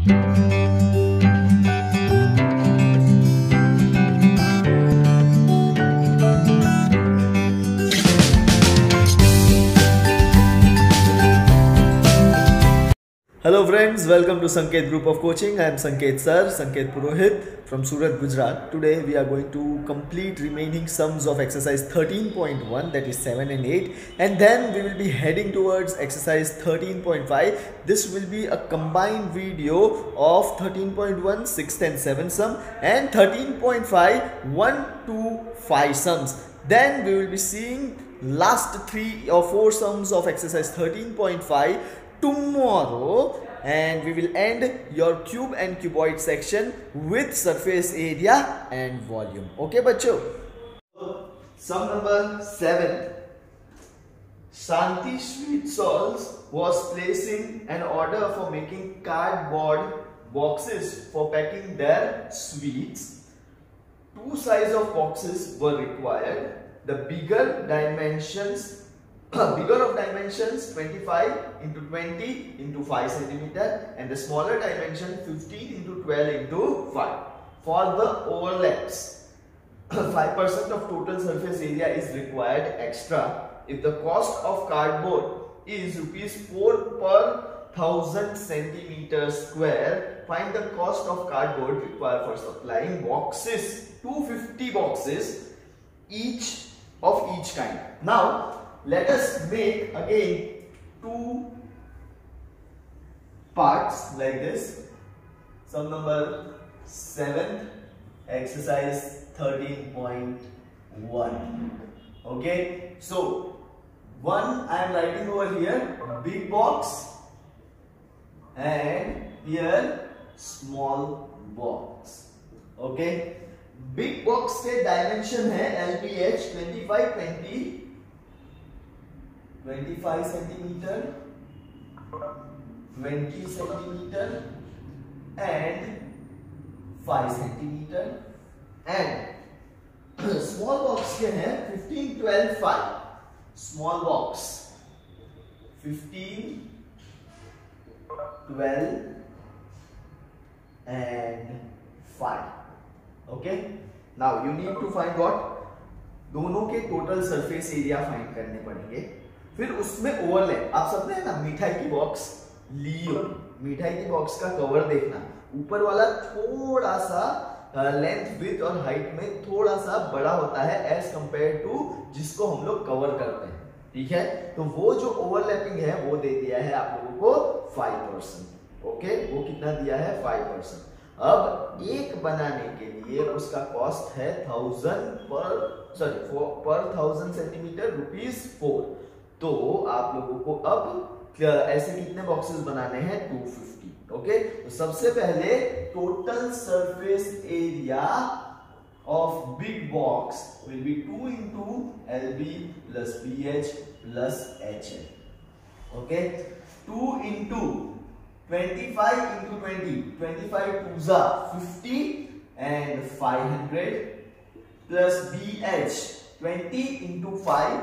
Hello friends, welcome to Sanket Group of Coaching. I am Sanket Sir, Sanket Purohit from Surat, Gujarat. Today we are going to complete remaining sums of exercise 13.1, that is 7 and 8, and then we will be heading towards exercise 13.5. This will be a combined video of 13.1 6th and 7th sum and 13.5 1 to 5 sums. Then we will be seeing last 3 or 4 sums of exercise 13.5 tomorrow, and we will end your cube and cuboid section with surface area and volume. Okay bachcho? Sum number 7. Shanti Sweet Stalls was placing an order for making cardboard boxes for packing their sweets. 2 sizes of boxes were required. The bigger of dimensions 25 into 20 into 5 centimeter, and the smaller dimension 15 into 12 into 5. For the overlaps, 5% of total surface area is required extra. If the cost of cardboard is rupees 4 per 1000 centimeters square, find the cost of cardboard required for supplying boxes, 250 boxes each of each kind. Now let us make again 2 parts like this. Sum number 7, exercise 13.1. Okay, so 1 I am writing over here big box, and here small box. Okay, big box के dimension है LPH 25 centimeter, 20 centimeter and 5 centimeter, and small box के हैं 15, 12, 5. Small box 15, 12 and 5. Okay, now you need to find what? दोनों के total surface area find करने पड़ेंगे. फिर उसमें ओवरलैप, आप सबने है ना मिठाई की बॉक्स ली हो, मिठाई की बॉक्स का कवर देखना, ऊपर वाला थोड़ा सा लेंथ विड्थ और हाइट में थोड़ा सा बड़ा होता है एज कंपेयर टू जिसको हम लोग कवर करते हैं. ठीक है, तो वो जो ओवरलैपिंग है वो दे दिया है आप लोगों को 5%. ओके, वो कितना दिया है? 5%. अब एक बनाने के लिए उसका कॉस्ट है 1000 पर 1000 सेंटीमीटर ₹4. तो आप लोगों को अब ऐसे कितने बॉक्सेस बनाने हैं? 250. ओके, तो सबसे पहले total surface area of big box will be 2 into LB plus BH plus HL. Okay, 2 into 25 into 20, 25 2s are 50 and 500 plus BH 20 into 5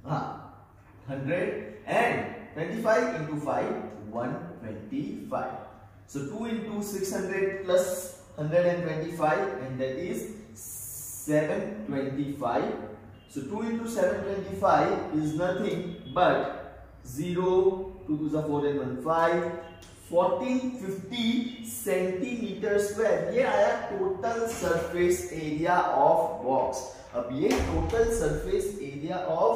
100 and 25 into 5 125. So 2 into 600 plus 125, and that is 725. So 2 into 725 is nothing but 0, 2 to the 4 and 1 5, 1450 centimeter square. ये आया total surface area of box. अब ये total surface area of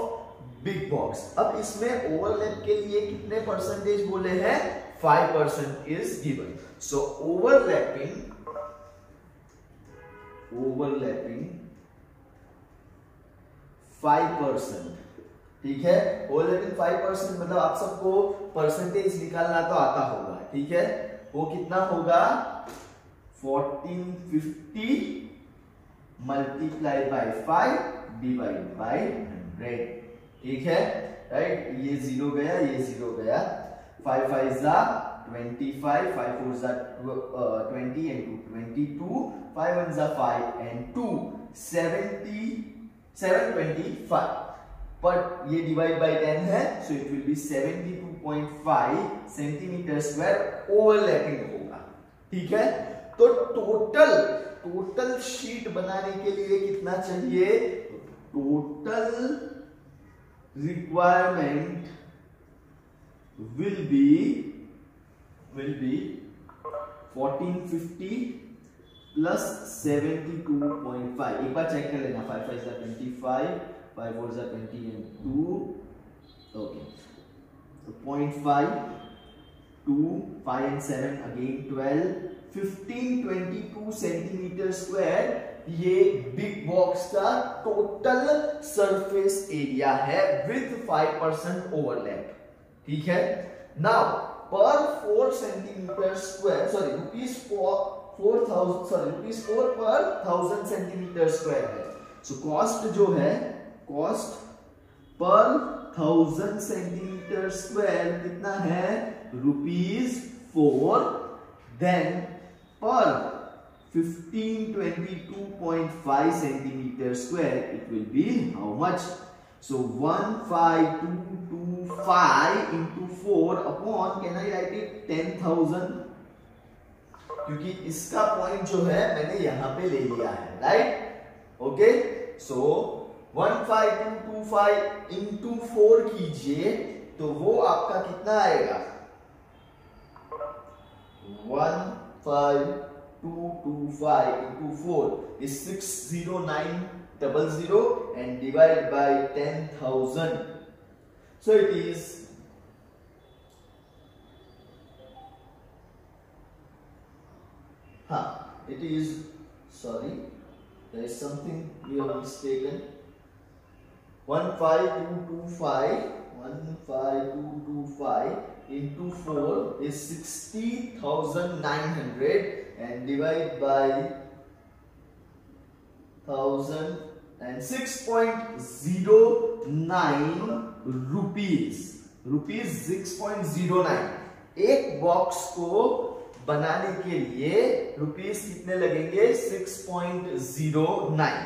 big box. अब इसमें overlap के लिए कितने percentage बोले हैं? 5% is given. So overlapping 5%. ठीक है, ओवरलैपिंग 5% मतलब आप सबको परसेंटेज निकालना तो आता होगा. ठीक है, वो कितना होगा? 1450 multiplied by 5 divided by 100. ठीक है, राइट. ये 0 गया, ये 0 गया. 5 5 जा 25, 5 4 जा 20 and 2 22, 5 1 जा 5 and 2 725. but ये divide by 10 है, so it will be 72 72.5 centimetre square overlapping होगा। ठीक है, तो टोटल शीट बनाने के लिए कितना चाहिए? Total requirement will be 1450 plus 72.5। एक बार चेक कर लेना, 5 5 25, 5 4 20 and 2, ओके, तो 0.5, 2, 5 and 7 again 12, 1522 सेंटीमीटर स्क्वायर ये बिग बॉक्स का टोटल सरफेस एरिया है विद 5% ओवरलैप। ठीक है, नाउ पर 4 सेंटीमीटर स्क्वायर, सॉरी रुपीज 4 पर 1000 सेंटीमीटर स्क्वायर है। सो कॉस्ट जो है, कॉस्ट पर 1000 सेंटीमीटर स्क्वायर कितना है? ₹4। देन पर 1522.5 centimetre square it will be how much? So 15225 into 4 upon, can I write it 10,000? क्योंकि इसका पॉइंट जो है मैंने यहां पे ले लिया है, राइट? ओके, सो 15225 into 4 कीजिए तो वो आपका कितना आएगा? 15225 into 4 is 60900 and divide by 10,000. So it is sorry, there is something we have mistaken. 15225 into 4 is 60,900 and divide by 1000 and 6.09 rupees 6.09। एक बॉक्स को बनाने के लिए रुपीस कितने लगेंगे? 6.09।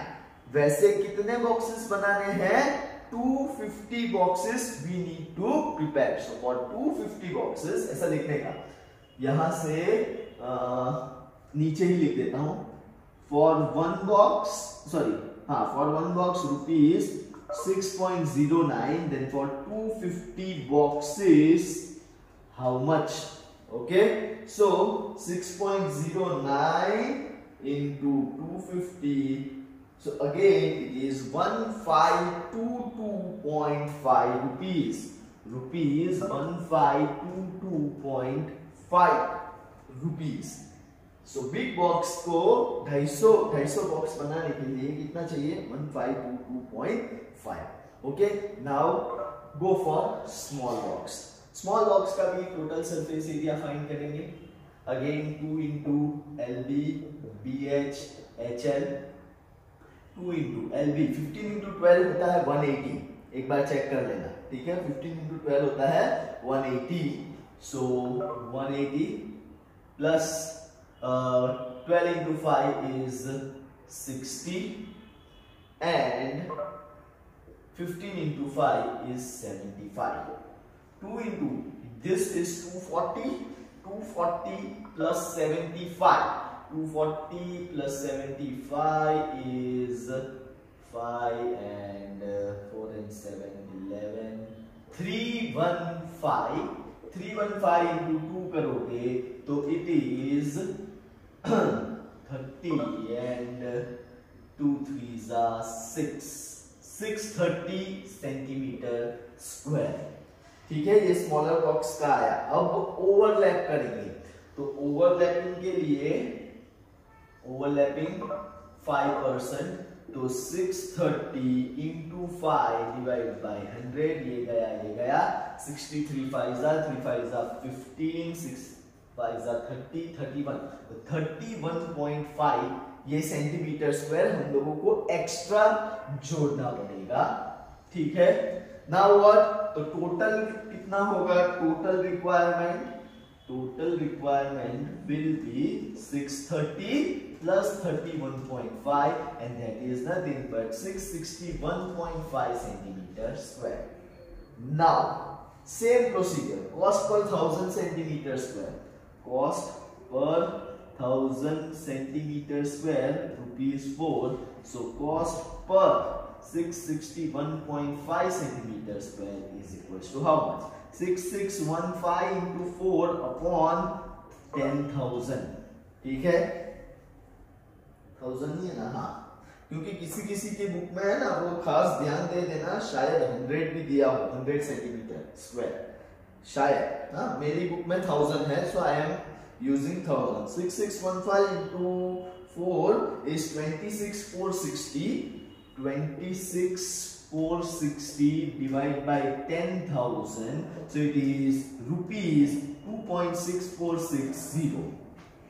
वैसे कितने बॉक्सेस बनाने हैं? 250 boxes we need to prepare. So for 250 boxes, ऐसा लिखने का, यहां से नीचे ही लिख देता हूं। For one box rupees 6.09, then for 250 boxes how much? Okay, so 6.09 into 250, so again it is 1522.5 rupees 1522.5 rupees। So big box को 250 बॉक्स बनाने के लिए कितना चाहिए? 1522.5। Okay, now go for small box. Small box का भी टोटल सरफेस एरिया फाइंड करेंगे। Again 2 into LB BH HL 2 into LB 15 into 12 होता है 180। एक बार चेक कर लेना, ठीक है? 15 into 12 होता है 180। सो 180 plus 12 into 5 is 60 and 15 into 5 is 75. 2 into this is 240 plus 75. 240 plus 75 is 5 and 4 and 7 11 315 into 2 करोगे तो it is 30 and 2 3s are 630 centimetre square. ठीक है, ये स्मॉलर बॉक्स का आया। अब ओवरलैप करेंगे, तो ओवरलैपिंग के लिए ओवरलैपिंग 5%, तो 630 into 5 डिवाइड बाय 100, ये गया 63 5s are 3 5s are 15 6 5s are 30 31, तो 31.5 ये सेंटीमीटर स्क्वायर हम लोगों को एक्स्ट्रा जोड़ना पड़ेगा। ठीक है, नाउ व्हाट? तो टोटल कितना होगा? Total requirement will be 630 plus 31.5 and that is nothing but 661.5 centimeter square. Now same procedure, cost per 1000 centimetre square, cost per 1000 centimetre square ₹4. So cost per 661.5 centimeter square is equals to how much? 6615 into 4 upon 10,000. ठीक है, 1000 नहीं है ना? हाँ, क्योंकि किसी किसी की बुक में है ना, वो खास ध्यान दे देना, शायद 100 भी दिया हो, 100 सेंटीमीटर स्क्वायर शायद. हाँ, मेरी बुक में 1000 है, so I am using 1000. 6615 into 4 is 26,460. 26,460 divided by 10,000, so it is ₹2.6460.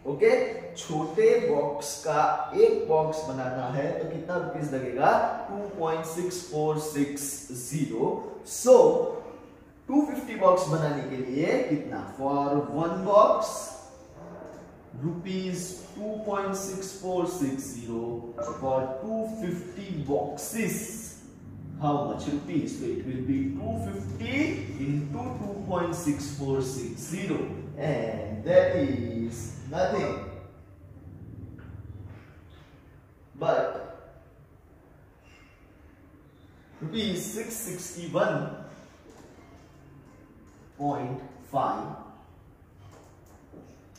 Okay, छोटे बॉक्स का एक बॉक्स बनाना है तो कितना रुपीस लगेगा? 2.6460. सो 250 बॉक्स बनाने के लिए कितना? For one box ₹2.6460. For 250 boxes, how much rupees? So it will be 250 into 2.6460, and that is nothing but ₹661.5.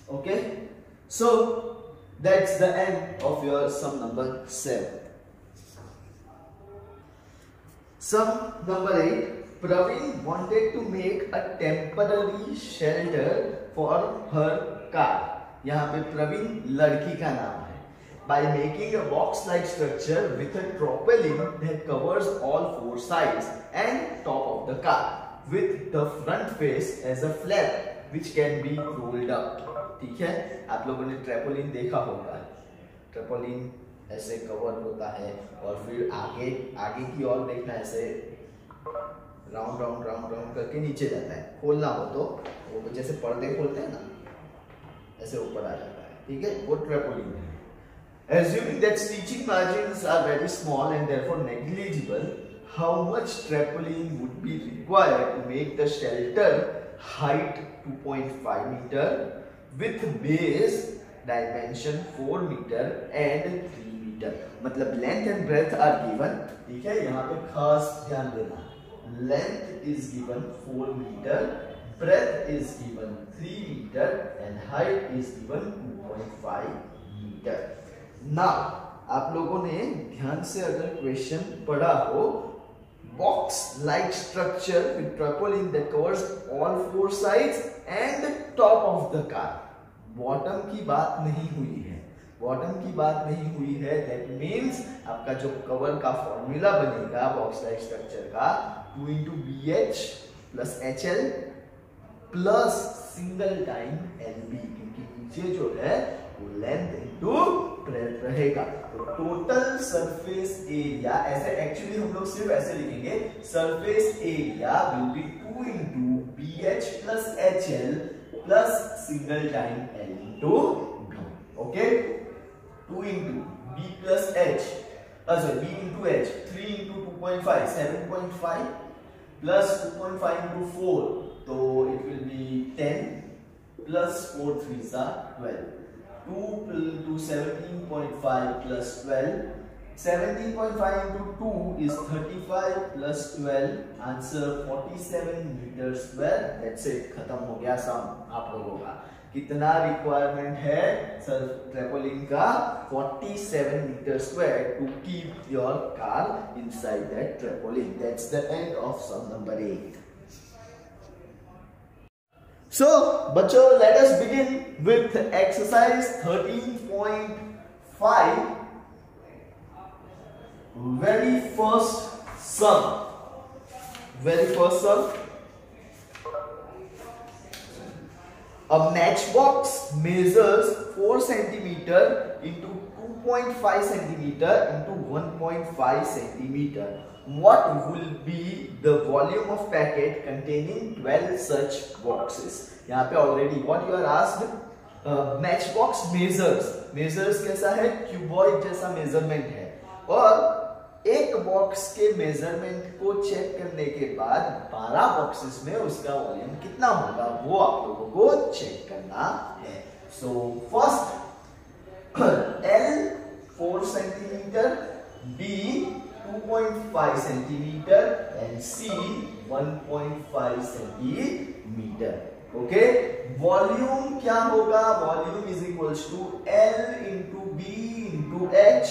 Okay, so that's the end of your sum number 7. Sum number 8. Praveen wanted to make a temporary shelter for her car. यहाँ पे प्रवीण लड़की का नाम है. By making a box-like structure with a tarpaulin that covers all 4 sides and top of the car, with the front face as a flap which can be rolled up. ठीक है, आप लोगों ने ट्रैपोलिन देखा होगा. ट्रैपोलिन ऐसे कवर होता है और फिर आगे की ओर देखना, ऐसे राउंड राउंड राउंड राउंड करके नीचे जाता है. खोलना हो तो वो जैसे पर्दे खोलते हैं ना, ऐसे ऊपर आ जाता है. ठीक है, वो ट्रैपोलिन है. Assuming that stitching margins are very small and therefore negligible, how much trampoline would be required to make the shelter height 2.5 meter with base dimension 4 meter and 3 meter? मतलब length and breadth are given. ठीक है, यहाँ पे खास ध्यान देना. Length is given 4 meter, breadth is given 3 meter and height is given 2.5 meter. Now, आप लोगों ने ध्यान से अगर क्वेश्चन पढ़ा हो, box like structure with tarpaulin that covers all 4 sides and top of the car. Bottom की बात नहीं हुई है. बॉटम की बात नहीं हुई है. दैट मीन्स आपका जो कवर का फॉर्मूला बनेगा बॉक्स लाइक स्ट्रक्चर का, 2 into BH plus HL plus single time LB, क्योंकि नीचे जो है वो लेंथ इनटू ब्रेथ रहेगा. तो टोटल सरफेस एरिया, ऐसे एक्चुअली हम लोग सिर्फ ऐसे लिखेंगे, surface area will be 2 into BH plus HL plus single time L into B. Okay, 2 into B plus H, sorry, B into H, 3 into 2.5, 7.5 plus 2.5 into 4, so it will be 10 plus 4 3s are 12. 2 into 17.5 plus 12, 17.5 into 2 is 35 plus 12, answer 47 meter square. That's it, खत्म हो गया सम आप लोगों का. कितना requirement है sir ट्रैपोलिन का? 47 meter square to keep your car inside that trampoline. That's the end of sum number 8. So, बच्चों, let us begin with exercise 13.5. Very first sum. A matchbox measures 4 centimeter into 2.5 centimeter into 1.5 centimeter. What will be the volume of packet containing 12 such boxes? यहाँ पे already what you are asked, matchbox measures कैसा है? Cuboid जैसा measurement है, और एक box के measurement को चेक करने के बाद 12 बॉक्सेस में उसका वॉल्यूम कितना होगा वो आप लोगों को चेक करना है। So first L 4 centimetre, B 2.5 centimetre and C 1.5 centimetre. Okay, volume क्या होगा? Volume is equals to L into B into H।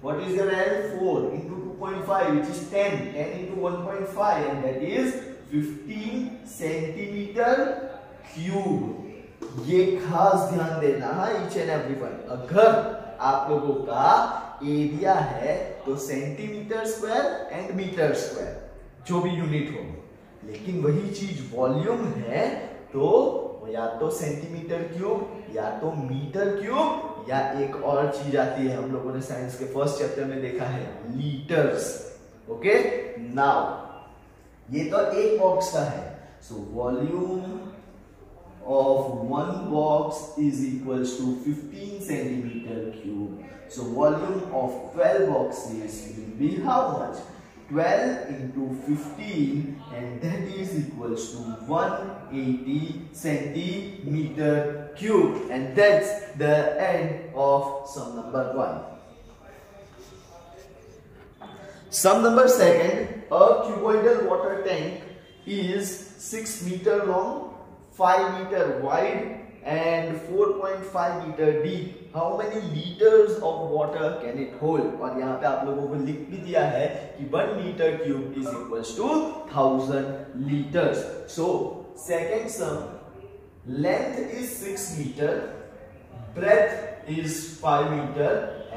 What is your L? 4 into 2.5, which is 10. 10 into 1.5, and that is 15 centimeter cube. ये खास ध्यान देना है each and every one। अगर आप लोगों का एरिया है तो centimetre square and metre square, जो भी यूनिट हो, लेकिन वही चीज वॉल्यूम है तो या तो सेंटीमीटर क्यूब या तो मीटर क्यूब या एक और चीज आती है, हम लोगों ने साइंस के फर्स्ट चैप्टर में देखा है, लीटर्स। ओके, नाउ ये तो एक बॉक्स का है। So volume of one box is equals to 15 centimetre cube. So volume of 12 boxes will be how much? 12 into 15, and that is equals to 180 centimeter cube, and that's the end of sum number 1. Sum number 2, a cuboidal water tank is 6 meter long, 5 meter wide and 4.5 meter deep. How many liters of water can it hold? और यहाँ पे आप लोगों को लिख भी दिया है कि 1 meter cube is equals to 1000 liters. So second sum, length is 6 meter, breadth is 5 meter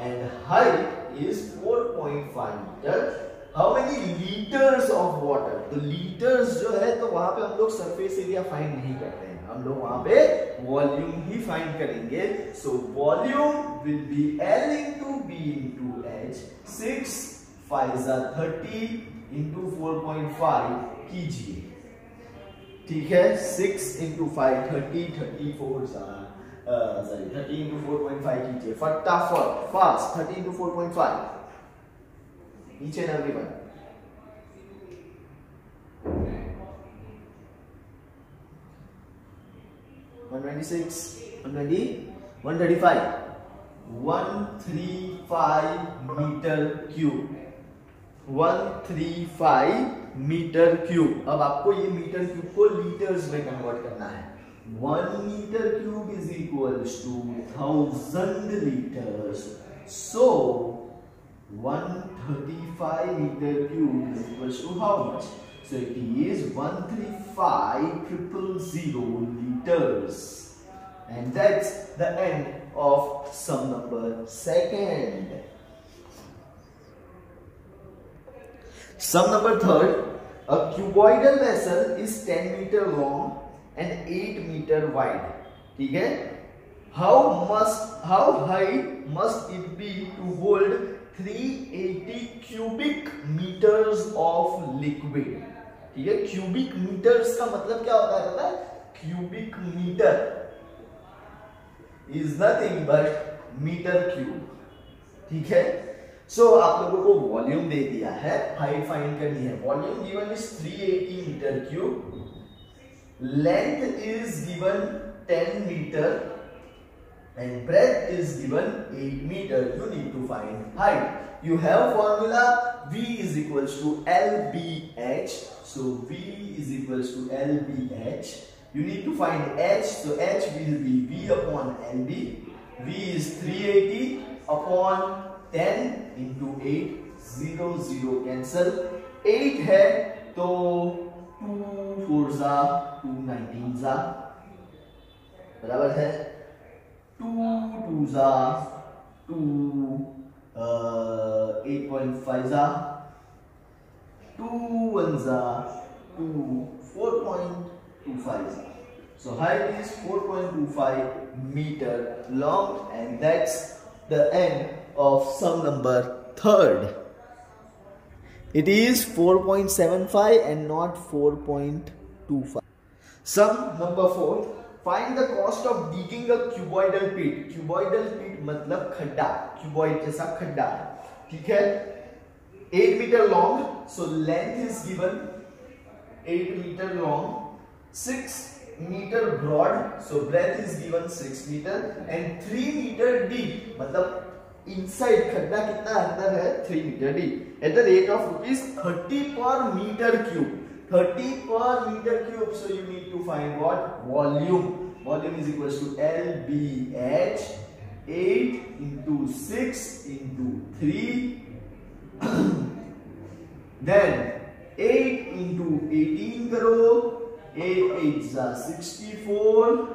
and height is 4.5 meter. How many liters of water? तो liters जो है तो वहां पे हम लोग सरफेस एरिया फाइंड नहीं करते हैं, हम लोग वहां पे वॉल्यूम ही फाइंड करेंगे। So volume will be L into B into H। 6 5 30 into 4.5 कीजिए, ठीक है। 6 इंटू 5 30, 34 30 इंटू 4.5 कीजिए फटाफट, fast. 30 into 4.5 each and every one। 126, 120, 135, 135 metre cube, 135 metre cube. अब आपको ये मीटर क्यूब को लीटर्स में कन्वर्ट करना है। 1 metre cube is equals to 1000 liters। So 135 meter cube is equals to how much? So it is 135,000 liters, and that's the end of sum number 2. Sum number 3, a cuboidal vessel is 10 meter long and 8 meter wide. ठीक है? How high must it be to hold 380 cubic meters of liquid? ठीक है, cubic metres का मतलब क्या होता है पता है? Cubic metre is nothing but metre cube. ठीक है, सो आप लोगों को वॉल्यूम दे दिया है, हाइट फाइंड करनी है। Volume given is 380 metre cube, length is given 10 metre and breadth is given 8 meter. You need to find height. You have formula V is equals to LBH. So V is equals to LBH. You need to find H. So H will be V upon LB. V is 380 upon 10 into 8. 0 0 cancel. 8 है तो 2 4 जा 2 19 जा बराबर है 2 2 जा 2 8.5 जा 2 1 जा 2 4.25 जा. So height is 4.25 meter long, and that's the end of sum number 3rd. It is 4.75 and not 4.25. Sum number 4. Find the cost of digging a cuboidal pit. Cuboidal pit मतलब खड्डा, cuboid जैसा खड्डा है, ठीक है. 8 meter long, so length is given 8 meter long, 6 meter broad, so breadth is given 6 meter and 3 meter deep, मतलब inside खड्डा कितना अंदर है 3 meter deep at the rate of ₹30 per meter cube. 30 per meter cube, so you need to find what? Volume. Volume is equals to LBH 8 into 6 into 3 then 8 into 18 करो, 8 8 जा 64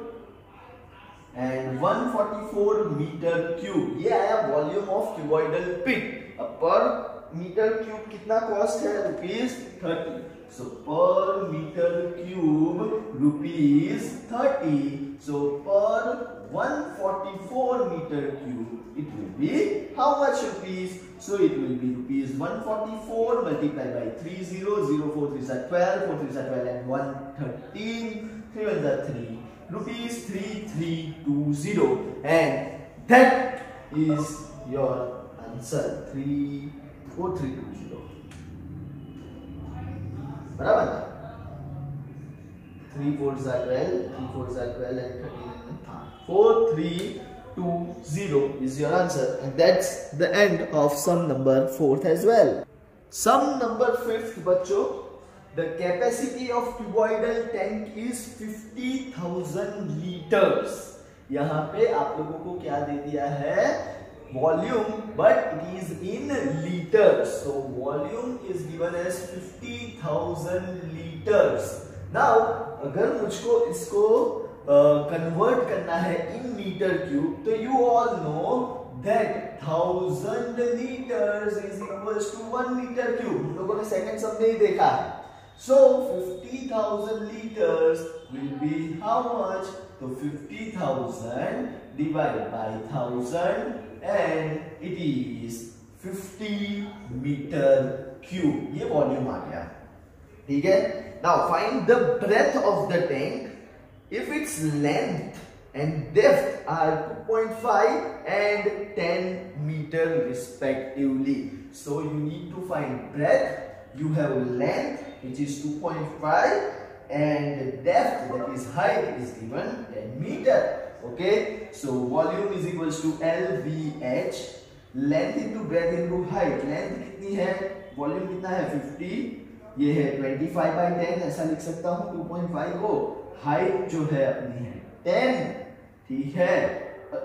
and 144 meter cube. ये आया volume of cuboidal पिट. अब पर metre cube कितना cost है? ₹30. So per meter cube ₹30. So per 144 meter cube it will be how much rupees? So it will be ₹144 multiplied by 30. 0 4 3s are 12, 4 3s are 12 and 113. 3 1s are 3. ₹3320 and that is your answer. 34320. बराबर ना? 3 4s are 12, 3 4s are 12 and 13 4320 is your answer, and that's the end of sum number 4th as well. Sum number 5th बच्चों, the capacity of cuboidal tank is 50,000 liters. यहाँ पे आप लोगों को क्या दे दिया है? Volume, but it is in liters. So volume is given as 50,000 liters. Now अगर मुझको इसको कन्वर्ट करना है इन मीटर क्यूब, तो you all know that 1000 liters is equals to 1 meter cube. हम लोगों ने सेकंड सब नहीं देखा है. So 50,000 liters will be how much? तो 50,000 divided by 1000 and it is 50 meter cube. ये वॉल्यूम आ गया. ठीक है. Now find the breadth of the tank if its length and depth are 2.5 and 10 meter respectively. So you need to find breadth. You have length which is 2.5 and depth, that is height, is given 10 meter. Okay, so volume is equals to LBH, length into breadth into height. Length कितनी है? Volume कितना है? 50. ये है 25 by 10, ऐसा लिख सकता हूँ 2.5 को. हाइट जो है अपनी है 10. ठीक है,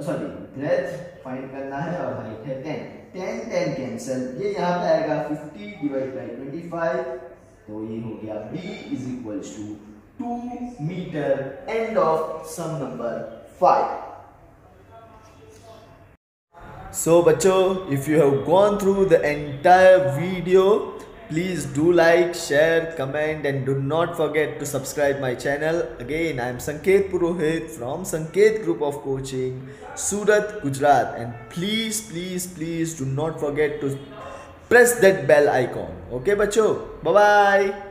सॉरी ब्रेथ फाइंड करना है और हाइट है 10. 10 10 कैंसिल, ये यहाँ पे आएगा 50 डिवाइड बाई 25, तो ये हो गया B is equals to 2 meter. End of sum number 5. So बच्चों, if you have gone through the entire video, please do like, share, comment and do not forget to subscribe my channel. Again, I am Sanket Purohit from Sanket Group of Coaching, Surat, Gujarat, and please do not forget to press that bell icon. Okay बच्चों, bye bye.